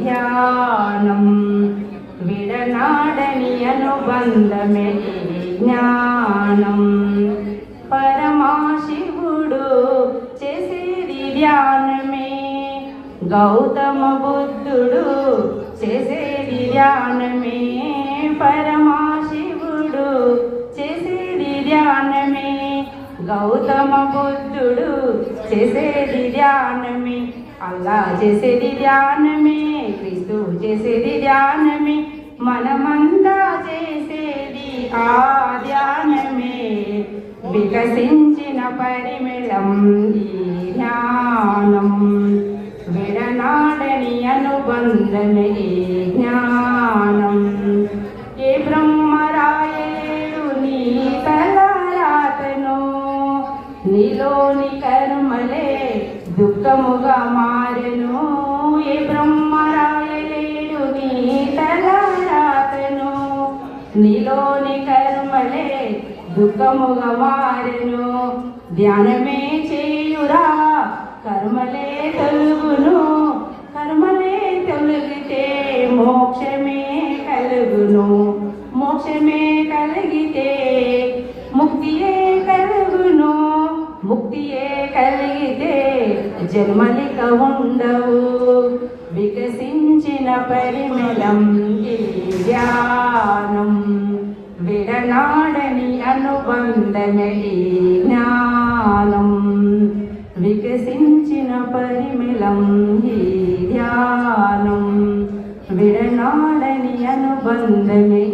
ధ్యానం విడనాడని అనుబంధమే జ్ఞానం. పరమాశివుడు చేసేది ధ్యానమే, గౌతమ బుద్ధుడు చేసేది ధ్యానమే. పరమాశివుడు చేసేది ధ్యానమే, గౌతమ బుద్ధుడు చేసేది ధ్యానమే. అల్లా చేసేది ధ్యానమే, క్రీస్తు చేసేది ధ్యానమే, మనమంతా చేసేది ఆ ధ్యానమే. వికసించిన పరిమళం ఈ ధ్యానం, విడనాడని అనుబంధమే జ్ఞానం. ఏ బ్రహ్మరాయలేడు నీ తలరాతను, నీలోని కర్మలే దుఃఖముగా మారెను. ఏ బ్రహ్మరాయలేడు నీ తలరాతను, నీలోని కర్మలే దుఃఖముగా మారెను. ధ్యానమే చేయురా కర్మలే తొలుగును, కర్మలే తొలగితే మోక్షమే కలుగును. మోక్షమే కలిగితే ముక్తియే కలుగును, ముక్తియే కలిగితే జన్మలిక ఉండవు. వికసించిన పరిమళం ఈ ధ్యానం, విడనాడని అనుబంధమే జ్ఞానం. వికసించిన పరిమళం ఈ ధ్యానం, విడనాడని అనుబంధమే